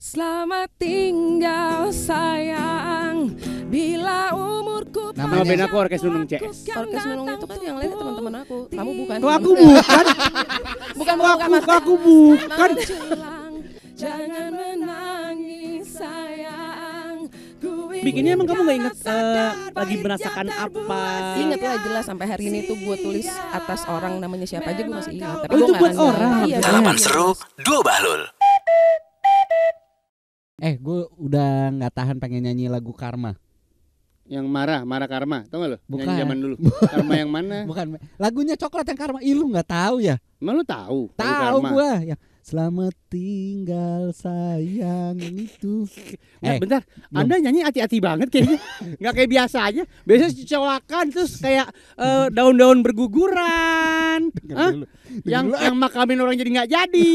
Selamat tinggal sayang, bila umurku Nama band aku Orkes Nunung CS. Orkes Nunung itu kan yang lainnya teman-teman aku. Kamu bukan. Kok aku bukan? Bukan Aku bukan. Jangan menangis sayang. Bikinnya emang kamu gak inget lagi merasakan apa? Ingat lah jelas sampai hari ini tuh gue tulis atas orang namanya siapa aja gue masih ingat. Tapi Oh, itu gue buat nggak orang. Iya, Halaman seru, dua bahlul. Gue udah nggak tahan pengen nyanyi lagu Karma. Yang marah Karma, tau gak lo? Bukan. Nyanyi zaman dulu. Karma yang mana? Bukan, lagunya Coklat yang Karma. Ih, lu nggak tahu ya? Emang lu tahu? Tahu gua yang selamat tinggal sayang itu. Bentar, Anda nyanyi hati-hati banget kayaknya. Nggak kayak biasa aja. Biasanya colokan terus kayak daun-daun berguguran. Yang makamin orang jadi nggak jadi.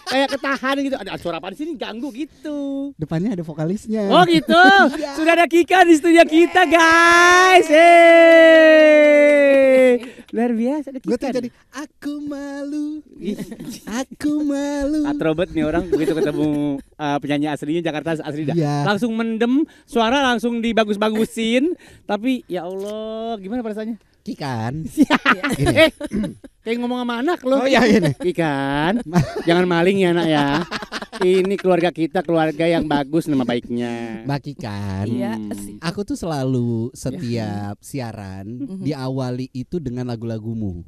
Kayak ketahan gitu. Ada suara apa di sini ganggu gitu. Depannya ada vokalisnya. Oh gitu. Sudah ada Kika di studio kita, guys. Luar biasa ada Kika. Gue tuh jadi aku malu. Aku malu. Kak Robert nih orang begitu ketemu penyanyi aslinya Jakarta asli dah. Iya. Langsung mendem, suara langsung dibagus-bagusin. Tapi ya Allah, gimana perasaannya? Kikan. Kayak ngomong sama anak loh. Oh iya ini. Kikan, jangan maling ya nak ya. Ini keluarga kita, keluarga yang bagus nama baiknya. Mbak Kikan. Iya. Aku tuh selalu setiap siaran diawali itu dengan lagu-lagumu.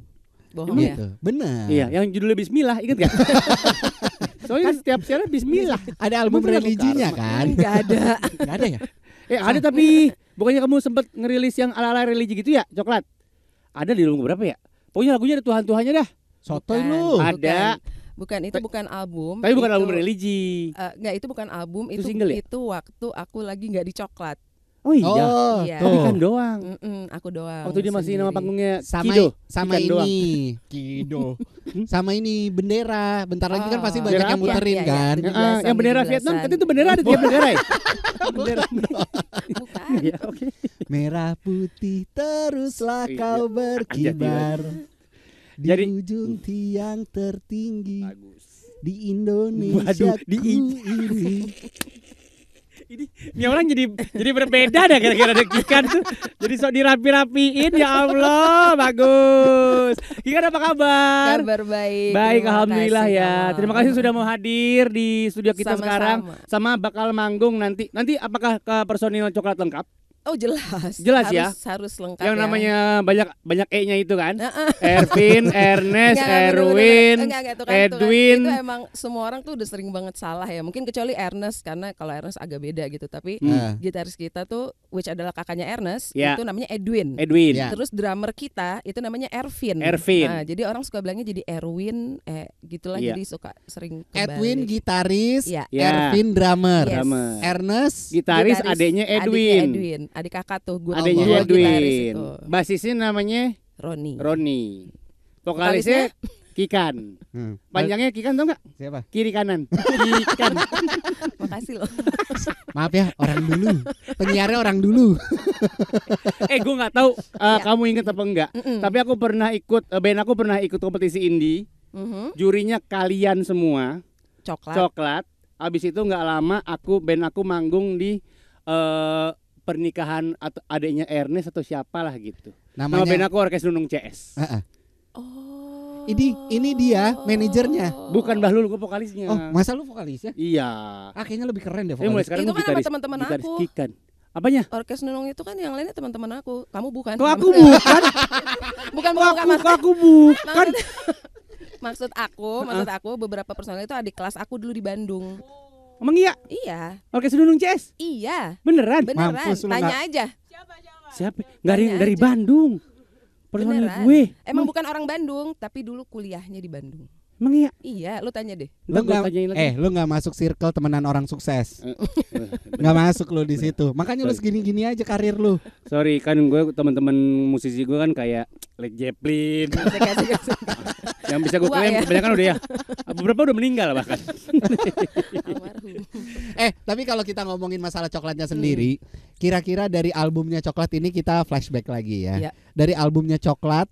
Bohong ya. Gitu. Benar. Iya, yang judulnya Bismillah, ingat gak? Soalnya setiap siaran Bismillah. Ada album Bukan lagu religinya Karma. kan? Enggak ada. Enggak ada ya? Ada tapi bukannya kamu sempat ngerilis yang ala-ala religi gitu ya, Coklat? Ada di album berapa ya? Pokoknya lagunya ada Tuhan-Tuhannya dah. Sotoy Bukan. lu. Ada. Bukan, itu bukan album. Tapi bukan itu, album religi. Enggak, itu bukan album, Itu itu single ya? itu waktu aku lagi enggak di Coklat. Oh iya. Oh, Iya. Tapi tuh. kan doang. Aku doang. Waktu dia masih nama sendiri. panggungnya Sama Kido. sama Ikan ini doang. Kido. Sama ini bendera. Bentar lagi kan pasti banyak Bendera yang apa? muterin Iya, iya, kan. iya. Yang bendera 17-an. Vietnam, kan itu bendera ada tiap bendera ya? Bendera. Bukan. Iya, oke. Merah putih teruslah Iya. kau berkibar di Jadi- ujung tiang tertinggi Bagus. di Indonesia Waduh, di ini. Ini orang jadi berbeda dah gara-gara ada Kikan tuh. Jadi sok dirapi-rapiin ya Allah, bagus. Kikan apa kabar? Kabar baik. Baik, terima alhamdulillah kasih, ya. Kamal. Terima kasih sudah mau hadir di studio kita Sama-sama. sekarang. Sama bakal manggung nanti. Nanti apakah ke personil Coklat lengkap? Oh jelas. Jelas ya? Harus lengkap Yang ya. namanya banyak E-nya itu kan? Ervin, Ernest, Enggak, Erwin, Enggak, itu kan, Edwin. Itu emang semua orang tuh udah sering banget salah ya. Mungkin kecuali Ernest, karena kalau Ernest agak beda gitu. Tapi gitaris kita tuh, which adalah kakaknya Ernest, Ya. itu namanya Edwin. Ya. Terus drummer kita itu namanya Ervin. Ervin. Nah, jadi orang suka bilangnya jadi Erwin, gitulah. Iya. Jadi suka sering kebalik. Edwin gitaris, Iya. Ya. Ervin drummer, Yes. Drummer. Ernest Gitaris adiknya Edwin. Adik kakak tuh. Adiknya dua gitaris Edwin. itu. Basisnya namanya Roni. Roni. Vokalisnya Kikan. Panjangnya Kikan tau nggak? Siapa? Kiri kanan. Kikan. Makasih loh. Maaf ya, orang dulu. Penyiarnya orang dulu. Gue nggak tahu kamu inget apa enggak. Tapi aku pernah ikut band aku pernah ikut kompetisi indie. Jurinya kalian semua. Coklat. Abis itu nggak lama band aku manggung di pernikahan atau adiknya Ernest atau siapalah gitu. Nama band aku Orkes Nunung CS. Oh. Ini dia manajernya. Bukan Bahlul, gue vokalisnya. Oh, masa lu vokalisnya? Iya. Kayaknya lebih keren deh Tapi mulai vokalis. sekarang Itu gue kan sama gitaris, teman-teman gitaris aku. Kikan. Apanya? Orkes Nunung itu kan yang lainnya teman-teman aku. Kamu bukan. Kok aku bukan? bukan Kok aku bukan? Maksud aku beberapa personel itu adik kelas aku dulu di Bandung. Emang iya? Iya. Orkes Nunung CS? Iya. Beneran? Beneran. Mampus lu, Tanya aja. Siapa? Tanya Dari aja. Bandung. Personil Beneran. gue. Emang bukan orang Bandung, tapi dulu kuliahnya di Bandung. Emang iya? Iya, lu tanya deh. Lu Ntar gua nggak tanyain lagi. lu nggak masuk circle temenan orang sukses. Nggak masuk lu di situ. Makanya lu segini-gini aja karir lu. Sorry kan gue teman-teman musisi gue kan kayak Led Zeppelin. Yang bisa gue Tua klaim ya. kebanyakan udah ya. Beberapa udah meninggal bahkan. Almarhum. Tapi kalau kita ngomongin masalah coklatnya sendiri, kira-kira dari albumnya Coklat ini kita flashback lagi ya. Iya. Dari albumnya Coklat,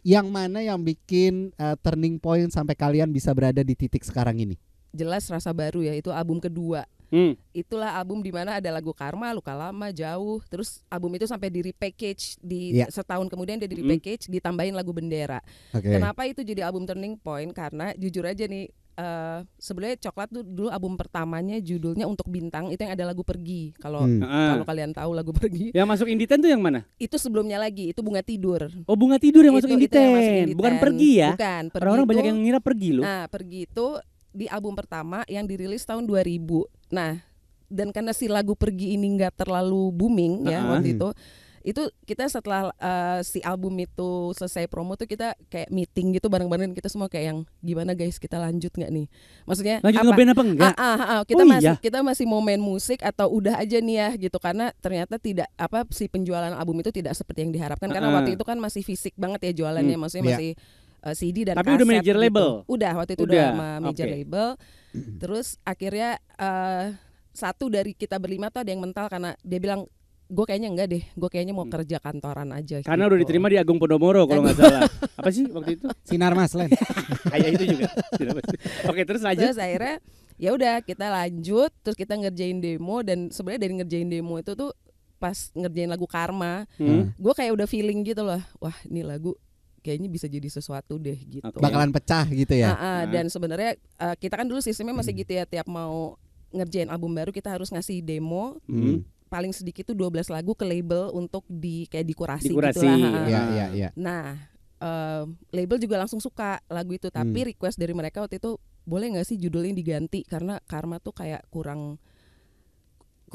yang mana yang bikin turning point sampai kalian bisa berada di titik sekarang ini? jelas Rasa Baru ya, itu album kedua. Itulah album di mana ada lagu Karma, Luka Lama, Jauh. Terus album itu sampai di repackage setahun kemudian dia di repackage, ditambahin lagu Bendera. Kenapa itu jadi album turning point? Karena jujur aja nih, sebenarnya Coklat tuh dulu album pertamanya judulnya Untuk Bintang, itu yang ada lagu Pergi. Kalau kalian tahu lagu Pergi. Yang masuk Indie 10 tuh yang mana? Itu sebelumnya lagi, itu Bunga Tidur. Oh, Bunga Tidur yang masuk Indie Itu yang masuk 10. Indie Bukan 10. Pergi ya? Bukan, Pergi. Orang-orang itu, banyak yang ngira Pergi loh. Nah, Pergi itu di album pertama yang dirilis tahun 2000. Nah, dan karena si lagu Pergi ini nggak terlalu booming ya waktu itu kita setelah si album itu selesai promo tuh kita kayak meeting gitu bareng-bareng, kita semua kayak yang gimana guys, kita lanjut nggak nih? Maksudnya lanjut ngeband apa enggak? Kita masih mau main musik atau udah aja nih ya gitu, karena ternyata tidak si penjualan album itu tidak seperti yang diharapkan, karena waktu itu kan masih fisik banget ya jualannya, maksudnya masih CD dan tapi kaset. udah major gitu. label. Udah waktu itu udah sama major label. Terus akhirnya satu dari kita berlima tuh ada yang mental karena dia bilang, gue kayaknya enggak deh, gue kayaknya mau kerja kantoran aja. Karena gitu. udah diterima di Agung Podomoro kalau nggak salah. Apa sih waktu itu? Sinar Maslen. Kayak itu juga. Oke, terus lanjut. Terus akhirnya ya udah kita lanjut, terus kita ngerjain demo, dan sebenarnya dari ngerjain demo itu tuh pas ngerjain lagu Karma, gue kayak udah feeling gitu loh, wah ini lagu kayaknya bisa jadi sesuatu deh gitu. Bakalan pecah gitu ya. Dan sebenarnya kita kan dulu sistemnya masih gitu ya, tiap mau ngerjain album baru kita harus ngasih demo. Paling sedikit tuh 12 lagu ke label untuk dikurasi gitu lah. Iya. Nah, label juga langsung suka lagu itu, tapi request dari mereka waktu itu, boleh nggak sih judulnya diganti karena Karma tuh kayak kurang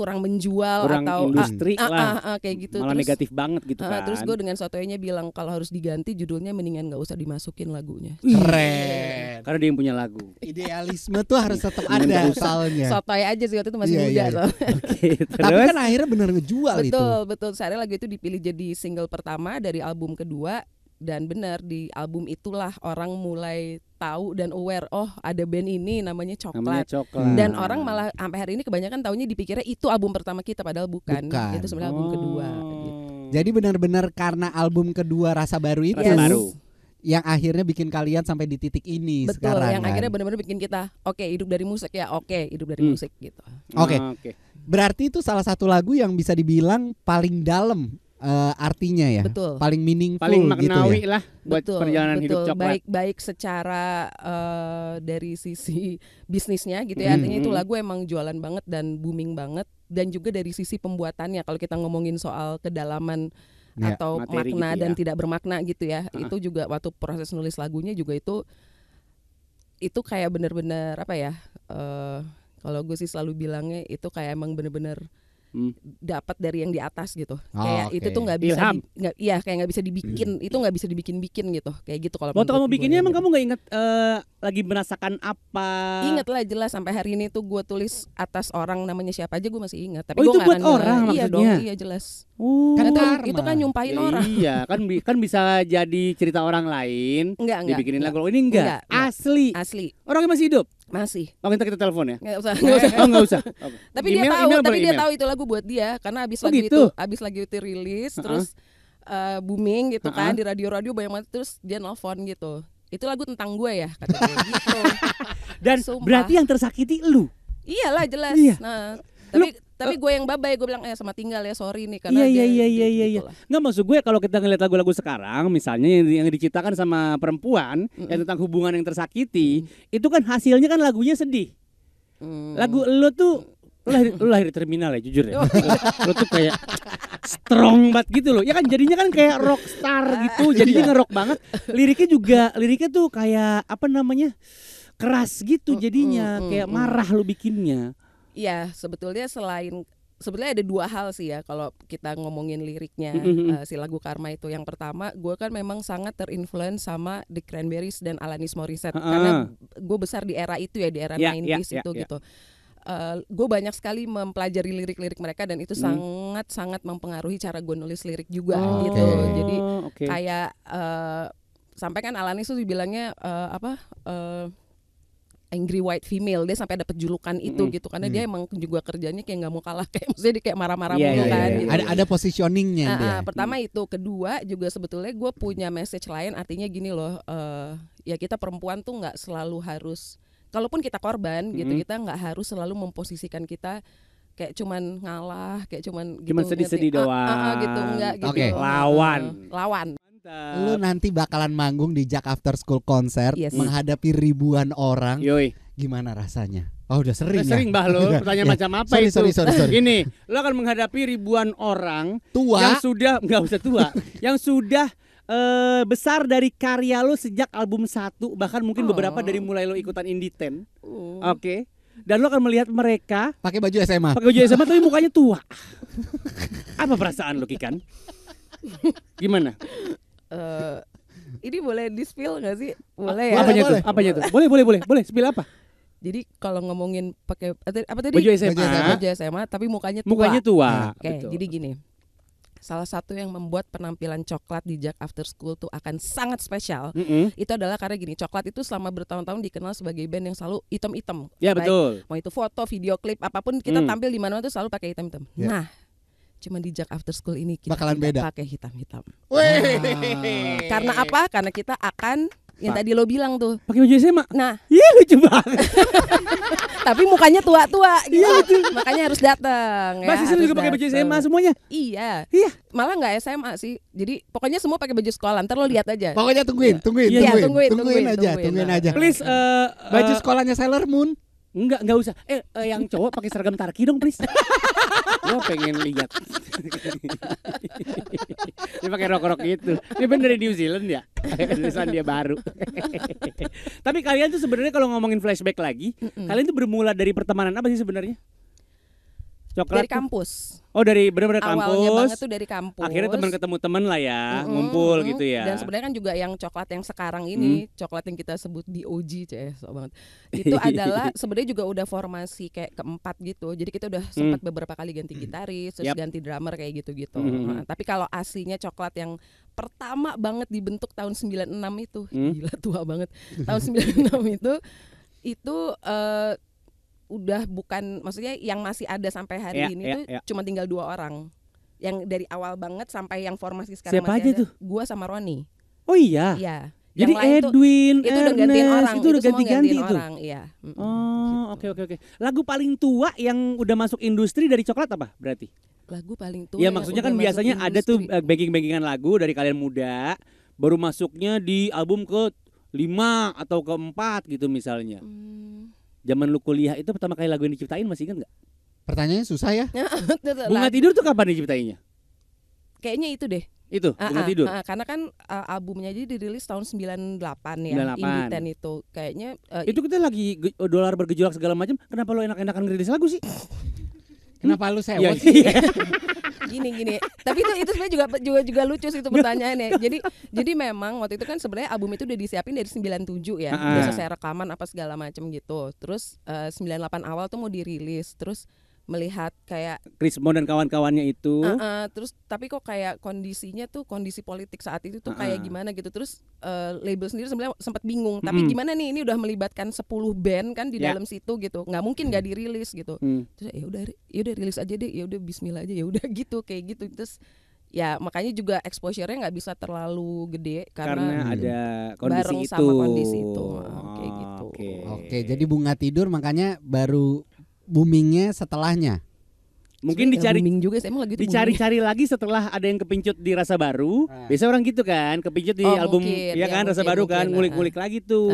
menjual, kurang atau industri lah, kayak gitu. malah terus, negatif banget gitu kan. Terus gue dengan sotoynya bilang kalau harus diganti judulnya mendingan nggak usah dimasukin lagunya. Keren. Karena dia yang punya lagu. Idealisme tuh harus tetap ada soalnya. Sotoy aja sih waktu itu masih muda. Oke, tapi kan akhirnya benar ngejual itu. Betul. Akhirnya lagu itu dipilih jadi single pertama dari album kedua. Dan benar di album itulah orang mulai tahu dan aware, oh ada band ini namanya Coklat. Dan orang malah sampai hari ini kebanyakan taunya dipikirnya itu album pertama kita, padahal bukan. Itu sebenarnya album kedua gitu. Jadi benar-benar karena album kedua Rasa Baru itu yang akhirnya bikin kalian sampai di titik ini. Betul, sekarang yang akhirnya benar-benar bikin kita hidup dari musik ya, hidup dari musik gitu. Oke. Berarti itu salah satu lagu yang bisa dibilang paling dalam artinya ya. Betul. Paling meaningful, paling maknawi gitu ya? lah buat perjalanan hidup Coklat. Baik secara dari sisi bisnisnya gitu ya. Artinya itu lagu emang jualan banget dan booming banget, dan juga dari sisi pembuatannya kalau kita ngomongin soal kedalaman atau makna gitu dan tidak bermakna gitu ya. Itu juga waktu proses nulis lagunya juga itu kayak benar-benar apa ya? Kalau gue sih selalu bilangnya itu kayak emang benar-benar dapat dari yang di atas gitu. Kayak itu tuh nggak bisa kayak nggak bisa dibikin. Itu nggak bisa dibikin gitu. Kayak gitu kalau waktu kamu bikinnya emang kamu nggak ingat lagi merasakan apa? Ingat lah, jelas sampai hari ini tuh gue tulis atas orang namanya siapa aja gue masih ingat. Tapi itu gue buat orang maksudnya? Iya dong, iya jelas. Itu kan nyumpahin orang. Iya, kan bisa jadi cerita orang lain. Enggak. Dibikinin lagu. Ini enggak. Asli. Orangnya masih hidup. Masih. Oh, kita telepon ya? Nggak usah. Nggak usah. Okay. Tapi dia tahu itu lagu buat dia karena abis lagu itu rilis terus booming gitu kan di radio banyak banget, terus dia nelfon gitu. Itu lagu tentang gue ya kata dia gitu. Dan berarti yang tersakiti lu. Iyalah jelas. Iya. Nah, tapi gue yang babai, gue bilang sama tinggal ya, sorry nih karena iya. Nggak, maksud gue kalau kita ngeliat lagu-lagu sekarang misalnya yang diciptakan sama perempuan yang tentang hubungan yang tersakiti, itu kan hasilnya kan lagunya sedih. Lagu lo tuh lu lahir di terminal ya, jujur ya. Lu tuh kayak strong banget gitu loh. Ya kan jadinya kan kayak rockstar gitu. Jadinya ngerok banget. Liriknya tuh kayak apa namanya? Keras gitu jadinya, kayak marah lu bikinnya. Iya, sebetulnya ada dua hal sih ya kalau kita ngomongin liriknya si lagu Karma itu. Yang pertama, gue kan memang sangat terinfluence sama The Cranberries dan Alanis Morissette karena gue besar di era itu ya, di era 90s itu gitu. Gue banyak sekali mempelajari lirik-lirik mereka dan itu sangat mempengaruhi cara gue nulis lirik juga gitu. Jadi kayak sampai kan Alanis tuh dibilangnya angry white female, dia sampai dapat julukan itu gitu karena dia emang juga kerjanya kayak nggak mau kalah, kayak maksudnya dia kayak marah-marah mulu kan. Gitu. Ada positioningnya dia. Pertama itu, kedua juga sebetulnya gue punya message lain, artinya gini loh, ya kita perempuan tuh nggak selalu harus kalaupun kita korban gitu, Mm-mm. kita nggak harus selalu memposisikan kita kayak cuman ngalah, kayak cuman gitu, Cuman sedih-sedih ngerti? doang. Gitu, enggak gitu. Oke. Lawan. Lawan. Lu nanti bakalan manggung di Jak After School Concert Yes. menghadapi ribuan orang. Yoi. Gimana rasanya? Oh, udah sering ya? Sering Bahlul, pertanyaan Ya. macam apa Sorry, itu? sorry. Gini, lo akan menghadapi ribuan orang Tua. yang sudah nggak usah tua, yang sudah besar dari karya lo sejak album 1, bahkan mungkin beberapa dari mulai lo ikutan Indie 10. Oke. Dan lo akan melihat mereka Pakai baju SMA. pakai baju SMA tapi mukanya tua. Apa perasaan lo, Kikan? Gimana? Ini boleh di-spill nggak sih? Boleh ya. Apanya tuh? boleh. Apanya tuh? Boleh. Spill apa? Jadi kalau ngomongin pakai apa tadi? Baju SMA. Baju SMA tapi mukanya tua. Mukanya tua. Oke, Betul. jadi gini. Salah satu yang membuat penampilan Coklat di Jak After School tuh akan sangat spesial. Mm-mm. Itu adalah karena gini, Coklat itu selama bertahun-tahun dikenal sebagai band yang selalu hitam-hitam. Ya Baik betul. mau itu foto, video klip, apapun kita tampil di mana-mana tuh selalu pakai hitam-hitam. Ya. Nah, cuma di Jak After School ini kita Bakalan tidak beda. pakai hitam-hitam. Wih. Karena apa? Karena kita akan yang tadi lo bilang tuh. Pakai baju SMA. Nah, Iya lucu banget. tapi mukanya tua-tua gitu. Makanya harus datang. Mbak Sisil juga pakai baju SMA semuanya. Iya. Iya. Malah nggak SMA sih. Jadi pokoknya semua pakai baju sekolah. Ntar lo lihat aja. Pokoknya tungguin Iya, tungguin aja. Please Baju sekolahnya Sailor Moon. enggak usah. Yang cowok pakai seragam Tarki dong, please. Gua pengen lihat. Dia pakai rok-rok gitu. Dia bener dari New Zealand ya. Dari Selandia Baru. Tapi kalian tuh sebenarnya kalau ngomongin flashback lagi, kalian tuh bermula dari pertemanan apa sih sebenarnya? Coklat Dari tuh- kampus. Oh dari benar-benar Awalnya banget kampus. tuh dari kampus. Akhirnya teman ketemu teman lah ya, Mm-mm, ngumpul mm-mm. gitu ya. Dan sebenarnya kan juga yang coklat yang sekarang ini, coklat yang kita sebut DOG, sok banget. Itu adalah sebenarnya juga udah formasi kayak keempat gitu. Jadi kita udah sempat beberapa kali ganti gitaris, terus Yap. ganti drummer kayak gitu-gitu. Mhm. Nah, tapi kalau aslinya coklat yang pertama banget dibentuk tahun 96 itu, gila tua banget. Tahun 96 itu udah bukan, maksudnya yang masih ada sampai hari Ya, ini ya, tuh ya. cuma tinggal 2 orang. Yang dari awal banget sampai yang formasi sekarang Siapa masih aja ada. tuh? Gua sama Roni. Oh iya. Iya. Jadi Yang lain tuh- Edwin, itu udah gantiin Ernest, orang. itu udah semua ganti-ganti gantiin tuh. orang, iya. Oh, oke. Lagu paling tua yang udah masuk industri dari coklat apa berarti? Lagu paling tua. Ya yang maksudnya udah kan masuk biasanya ada tuh industri. backing-backingan lagu dari kalian muda, baru masuknya di album ke-5 atau ke-4 gitu misalnya. Zaman lu kuliah itu pertama kali lagu yang diciptain masih ingat nggak? Pertanyaannya susah ya. Bunga Tidur tuh kapan diciptainnya? Kayaknya itu deh. Itu, Bunga Tidur. Karena kan albumnya jadi dirilis tahun 98 ya. 98. Indie 10 itu. Kayaknya Itu kita lagi dolar bergejolak segala macam, kenapa lo enak-enakan ngerilis lagu sih? Kenapa lu Iya, sewot sih? gini. Tapi itu sebenarnya juga lucu sih itu pertanyaannya. Jadi memang waktu itu kan sebenarnya album itu udah disiapin dari 97 ya. Udah selesai rekaman apa segala macam gitu. Terus 98 awal tuh mau dirilis. Terus melihat kayak Chris Mon dan kawan-kawannya itu. terus tapi kok kayak kondisinya tuh kondisi politik saat itu tuh kayak gimana gitu. Terus label sendiri sebenarnya sempat bingung. Tapi gimana nih, ini udah melibatkan 10 band kan di Ya. dalam situ gitu. Nggak mungkin nggak dirilis gitu. Terus ya udah rilis aja deh. Ya udah bismillah aja, ya udah gitu kayak gitu. Terus ya makanya juga exposure-nya nggak bisa terlalu gede Karena ada kondisi bareng itu. sama kondisi itu. Kayak gitu. Oke, jadi Bunga Tidur makanya baru boomingnya setelahnya. Mungkin Sebenarnya dicari booming juga sih, emang lagi itu booming. dicari-cari lagi setelah ada yang kepincut di Rasa Baru. Biasa orang gitu kan, kepincut di Oh, album mungkin, ya ya, kan Rasa mungkin, Baru kan, mungkin, ngulik-ngulik lagi tuh.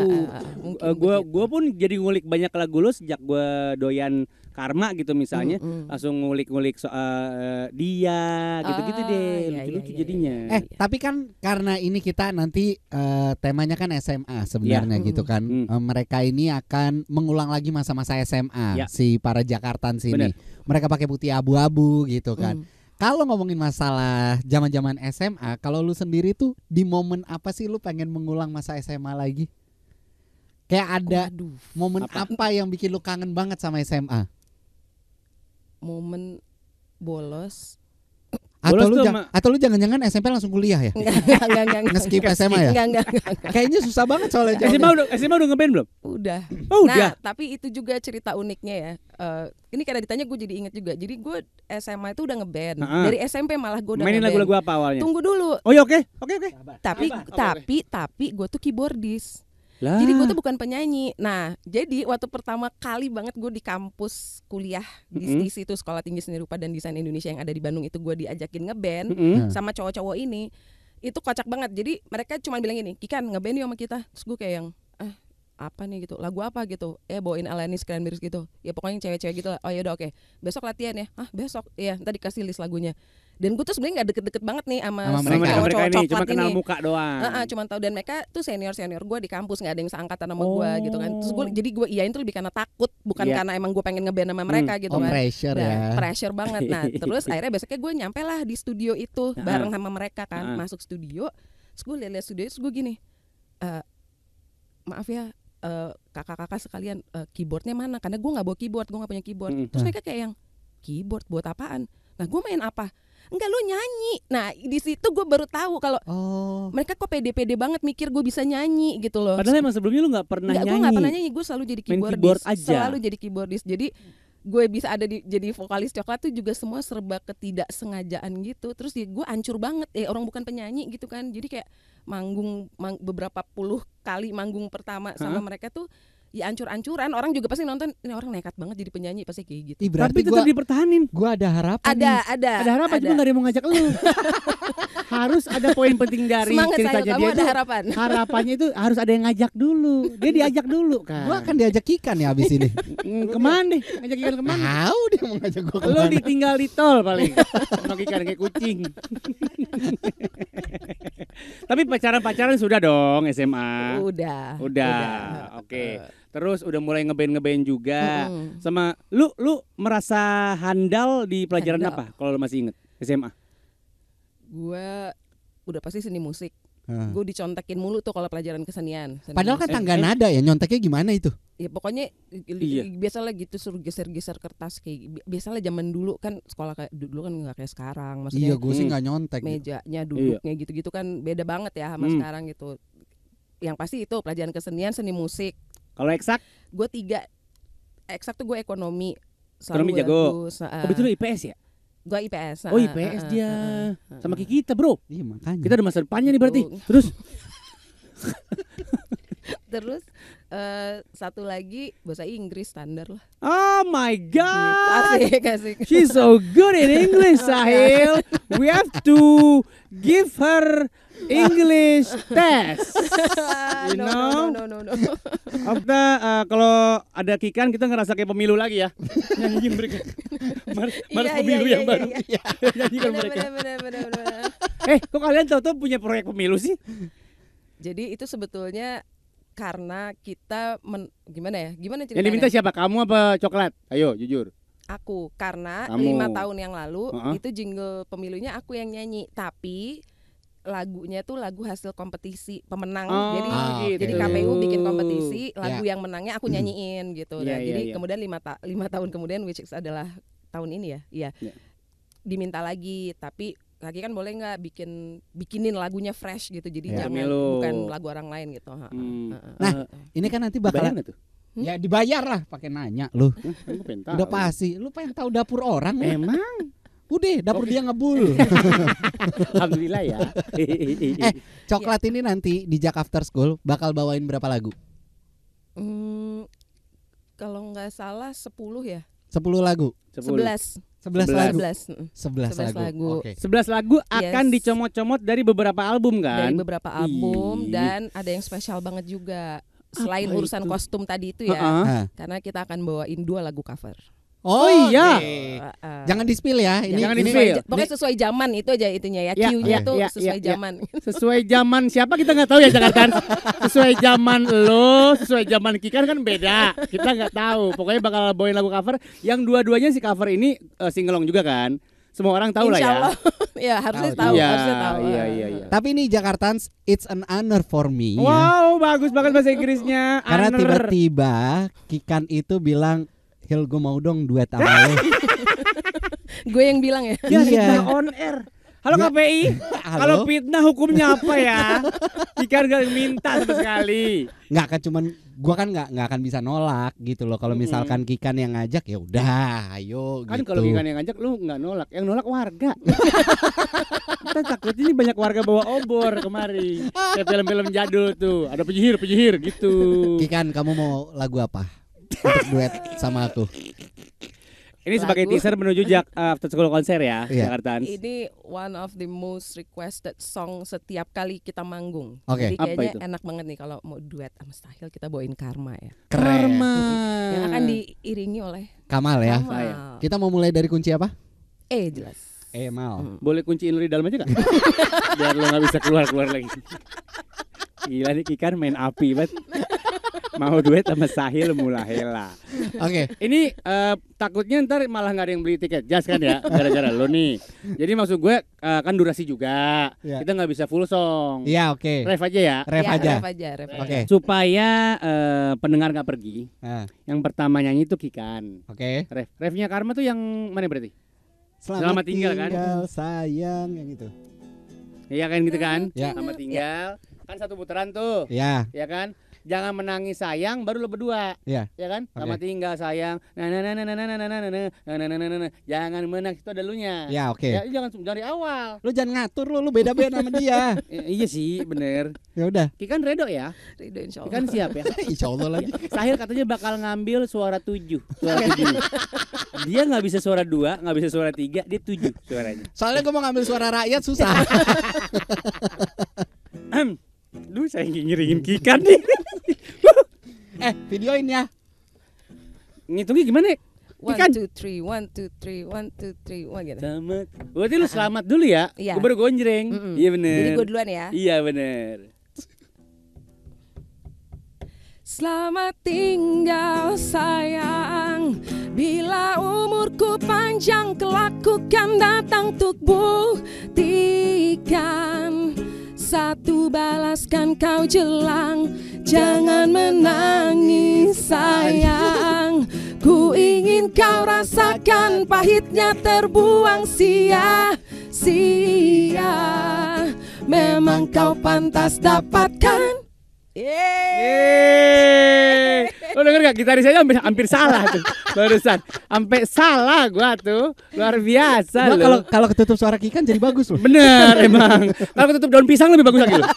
mungkin. Gua pun jadi ngulik banyak lagu lo sejak gua doyan Karma gitu misalnya, langsung ngulik-ngulik soal dia gitu-gitu deh, iya, lucu-lucu iya, jadinya. Tapi kan karena ini kita nanti temanya kan SMA sebenarnya gitu kan. Mereka ini akan mengulang lagi masa-masa SMA Ya. si para Jakartan sini. Bener. Mereka pakai putih abu-abu gitu kan. Kalau ngomongin masalah zaman-zaman SMA, kalau lu sendiri tuh di momen apa sih lu pengen mengulang masa SMA lagi? Kayak ada momen apa yang bikin lu kangen banget sama SMA? Momen bolos. Atau lu jangan-jangan SMP langsung kuliah ya? Enggak. Nge-skip SMA ya? Enggak. Kayaknya susah banget soalnya jawabnya. SMA udah ngeband belum? Udah. Oh, Nah, udah. tapi itu juga cerita uniknya ya. Ini karena ditanya gue jadi inget juga. Jadi gue SMA itu udah ngeband. Dari SMP malah gue udah Mainin ngeband. lagu-lagu apa awalnya? Tunggu dulu. Oh ya oke. Tapi gue tuh keyboardis. Lah. Jadi gue tuh bukan penyanyi. Nah, jadi waktu pertama kali banget gue di kampus kuliah di situ Sekolah Tinggi Seni Rupa dan Desain Indonesia yang ada di Bandung itu, gue diajakin ngeband sama cowok-cowok ini. Itu kocak banget. Jadi mereka cuma bilang gini, "Kikan, ngeband yuk sama kita." Terus gue kayak yang apa nih gitu, lagu apa gitu, bawain Alanis Cranberries gitu, ya pokoknya cewek-cewek gitu lah. Oh ya udah oke, besok latihan ya. Besok, iya ntar dikasih list lagunya. Dan gue tuh sebenarnya nggak deket-deket banget nih sama mereka ini, cuma coklat kenal ini. muka doang. Cuma tahu, dan mereka tuh senior gue di kampus, nggak ada yang seangkatan sama gue gitu kan. Terus gue iyain tuh lebih karena takut, bukan karena emang gue pengen ngeband sama mereka gitu kan. Pressure ya. Pressure banget. Nah terus akhirnya besoknya gue nyampe lah di studio itu bareng sama mereka kan. Masuk studio, terus gue lihat studio, terus gue gini, maaf ya kakak-kakak sekalian, keyboardnya mana? Karena gue nggak bawa keyboard, gue nggak punya keyboard. Terus mereka kayak yang, keyboard buat apaan? Nah gue main apa? Enggak, lu nyanyi. Nah di situ gue baru tahu kalau mereka kok pede-pede banget mikir gue bisa nyanyi gitu loh. Padahal emang sebelumnya lu nggak pernah nyanyi. Gue nggak pernah nyanyi, gue selalu jadi keyboardis. Keyboard aja. Selalu jadi keyboardis. Jadi gue bisa ada jadi vokalis Coklat tuh juga semua serba ketidaksengajaan gitu. Terus ya gue hancur banget, orang bukan penyanyi gitu kan. Jadi kayak manggung beberapa puluh kali manggung pertama sama mereka tuh ya ancur-ancuran. Orang juga pasti nonton, ini orang nekat banget jadi penyanyi, pasti kayak gitu. Tapi tetap dipertahanin. Gue ada harapan. Ada harapan, cuma gak ada yang mau ngajak lu. Harus ada poin penting dari semangat ceritanya kamu dia ada tuh. harapan. Harapannya itu harus ada yang ngajak dulu. Dia diajak dulu kan. Gue akan diajak Kikan ya abis ini. Kemana deh? Ngajak Kikan kemana? Tahu dia mau ngajak gue Lu kemana. ditinggal di tol paling. Sama Kikan kayak kucing. Tapi pacaran sudah dong SMA. Udah. Oke. Terus udah mulai ngeband juga. Sama lu merasa handal di pelajaran apa kalau lu masih inget SMA? Gue udah pasti seni musik. Gue dicontekin mulu tuh kalau pelajaran kesenian. Padahal kan tangga nada ya, nyonteknya gimana itu? Ya pokoknya biasalah gitu, suruh geser-geser kertas kayak biasalah zaman dulu kan, sekolah kayak dulu kan nggak kayak sekarang. Maksudnya Iya, gue sih nggak nyontek. mejanya, duduknya gitu-gitu kan beda banget ya sama sekarang gitu. Yang pasti itu pelajaran kesenian, seni musik. Kalau eksak? Gue 3. Eksak tuh gue ekonomi. Ekonomi jago. Kebetulan IPS ya? Gue IPS. Oh IPS dia. Sama kayak kita bro. Iya makanya. Kita ada masa depannya nih berarti. Terus satu lagi bahasa Inggris standar lah. Oh my god. Asik. She's so good in English, Sahil. We have to give her English test. You know? No. Kita kalau ada Kikan kita ngerasa kayak pemilu lagi ya. Nyanyiin mereka. Mars pemilu yang baru. Nyanyikan mereka. Bener. Kok kalian tahu punya proyek pemilu sih? Jadi itu sebetulnya karena kita gimana ceritanya? Yang diminta siapa? Kamu apa Coklat? Ayo jujur. Aku, karena Kamu. 5 tahun yang lalu itu jingle pemilunya aku yang nyanyi, tapi lagunya tuh lagu hasil kompetisi pemenang. Jadi KPU bikin kompetisi, lagu yang menangnya aku nyanyiin gitu. Jadi kemudian 5 tahun kemudian, which is adalah tahun ini ya. Diminta lagi, tapi Kaki kan boleh nggak bikinin lagunya fresh gitu, jadi jangan bukan lagu orang lain gitu. Nah ini kan nanti bakalan ya dibayar lah, pakai nanya lu. Udah pasti lu pengen tahu dapur orang. Emang udah dapur dia ngebul. Alhamdulillah ya. Coklat ini nanti di Jak After School bakal bawain berapa lagu? Kalau nggak salah 10 ya. 10 lagu. 11 lagu. 11 lagu. Okay. 11 lagu akan dicomot-comot dari beberapa album kan? Dari beberapa album. Dan ada yang spesial banget juga. Selain urusan kostum tadi itu ya. Karena kita akan bawain 2 lagu cover. Oh iya. Jangan di-spill ya. Jangan di-spill. Pokoknya sesuai zaman itu aja itunya ya. Cue-nya tuh sesuai zaman. Sesuai zaman siapa kita nggak tahu ya, Jakarta. Sesuai zaman lo, sesuai zaman Kikan kan beda. Kita nggak tahu. Pokoknya bakal bawain lagu cover. Yang dua-duanya si cover ini singelong juga kan. Semua orang tahu lah ya. Ya harusnya tahu. Iya. Tapi ini Jakartans, it's an honor for me. Wow, bagus banget bahasa Inggrisnya. Karena tiba-tiba Kikan itu bilang, Hil, gue mau dong duet sama lo. Gue yang bilang ya. Iya. On air. Halo KPI. Kalau fitnah hukumnya apa ya? Kikan gak minta sama sekali. Nggak kan, cuman gue kan nggak akan bisa nolak gitu loh. Kalau misalkan Kikan yang ngajak ya udah, ayo. Kan gitu. kalau Kikan yang ngajak lu nggak nolak, yang nolak warga. Kita takut ini banyak warga bawa obor kemari. Kayak film-film jadul tuh, ada penyihir gitu. Kikan, kamu mau lagu apa untuk duet sama aku? Ini sebagai Lagu. teaser menuju after school konser ya, Iya. Jakarta. Ini one of the most requested song setiap kali kita manggung. Oke. Jadi Apa kayaknya itu? enak banget nih kalau mau duet sama Stahil kita bawain Karma ya. Keren. Yang akan diiringi oleh Kamal ya. Kamal. Saya. Kita mau mulai dari kunci apa? Jelas. Mal. Boleh kunciin lu di dalam aja gak? Biar lu gak bisa keluar lagi. Gila nih Kikan main api banget. Mau duet sama Sahil mulahela. Oke. Ini takutnya ntar malah gak ada yang beli tiket Jas kan ya, gara-gara lo nih. Jadi maksud gue kan durasi juga. Iya. Kita gak bisa full song. Iya, oke. Ref aja ya. Ref Ya, aja. Ref aja. Oke. Supaya pendengar gak pergi. Nah, Yang pertama nyanyi itu Kikan. oke. Refnya Karma tuh yang mana berarti? Selamat tinggal, kan? sayang yang itu. Iya kan gitu kan? Ya. Selamat tinggal. Kan satu putaran tuh. Ya, Ya kan? Jangan menangis sayang baru lo berdua. ya. Ya kan? Oke. Selamat tinggal sayang. Jangan menangis itu ada lunya. Ya, oke. Ya, jangan dari awal. Lu jangan ngatur lu beda-beda sama dia. Iya sih, bener. Ya udah. Kikan redo ya? Ridho insya Allah. Kikan siap ya? Insya Allah lagi. Sahil katanya bakal ngambil suara 7. Suara 7. Dia nggak bisa suara 2, nggak bisa suara 3, dia 7 suaranya. Soalnya gue mau ngambil suara rakyat susah. Duh, saya ngiringin Kikan nih. Videoin ya. Ngitungnya gimana? Kikan. 1, 2, 3, 1, 2, 3, 1, 2, 3, 1 gitu. Selamat. Berarti lu selamat dulu ya? Iya. Gue baru gonjreng. Iya bener. Jadi gue duluan ya. Iya bener. Selamat tinggal sayang. Bila umurku panjang kelak ku kan datang untuk buktikan. Satu balaskan kau jelang. Jangan menangis sayang. Ku ingin kau rasakan pahitnya terbuang sia-sia. Memang kau pantas dapatkan. Yeay. Lo denger gak gitaris saya hampir salah tuh barusan. Sampai salah gua tuh. Luar biasa Gua loh. kalau ketutup suara Kikan jadi bagus loh. Bener emang. Kalau tutup daun pisang lebih bagus lagi loh.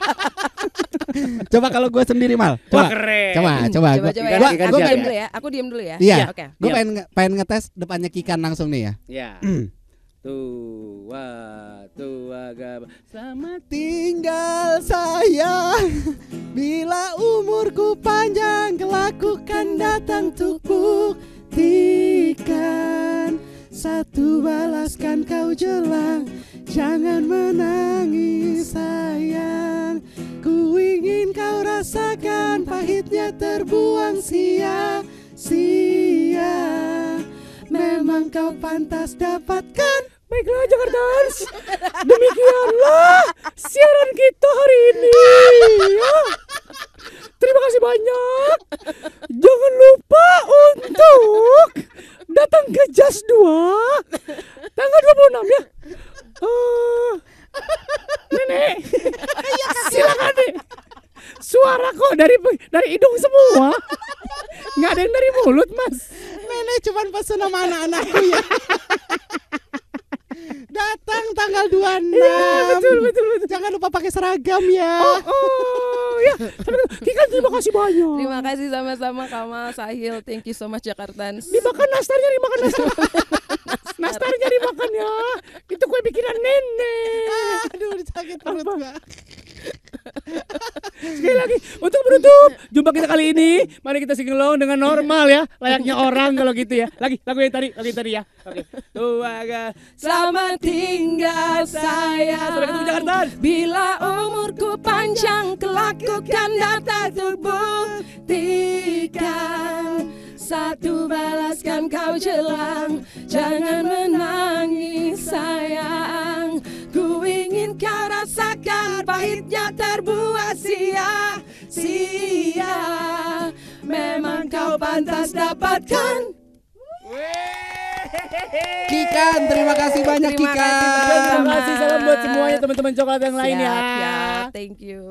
Coba kalau gue sendiri Mal. Wah Coba. keren. Coba. Coba Gua- ya. Gua- Aku siap diem ya? dulu ya. Aku diem dulu ya. Iya. Oke. Gue Iya. pengen ngetes depannya Kikan langsung nih ya. Ya. Tua gaba. Selamat Tinggal sayang. Bila umurku panjang kelak ku kan datang untuk buktikan. Satu balaskan kau jelang. Jangan menangis sayang. Ku ingin kau rasakan pahitnya terbuang sia-sia. Memang kau pantas dapatkan. Baiklah Jakartans, demikianlah siaran kita hari ini ya. Terima kasih banyak. Jangan lupa untuk datang ke Jas 2 tanggal 26 ya. Nenek, silakan nih. Suara kok dari hidung semua, nggak ada yang dari mulut mas. Nenek cuman pesen sama anak-anakku ya. Datang tanggal 26. Iya, betul. Jangan lupa pakai seragam ya. Oh ya, Kikan terima kasih banyak. Terima kasih sama-sama Kamal, Sahil. Thank you so much Jakartans. Dimakan nastarnya, dimakan nastar. Nastarnya dimakan ya. Itu kue bikinan nenek. Aduh, sakit perut gua. Sekali lagi untuk menutup jumpa kita kali ini, mari kita sing along dengan normal ya, layaknya orang kalau gitu ya. Lagi lagu yang tadi ya. Oke. Tuaga. Selamat tinggal sayang. Sampai ketemu Jakarta. Bila umurku panjang kelak ku kan datang untuk buktikan. Satu balaskan kau jelang. Jangan menangis sayang. Ku ingin kau rasakan pahitnya terbuang sia-sia. Memang kau pantas dapatkan. Kikan, terima kasih banyak Terima Kikan. kasih, Terima kasih, salam buat semuanya teman-teman coklat yang lain ya. Siap, thank you.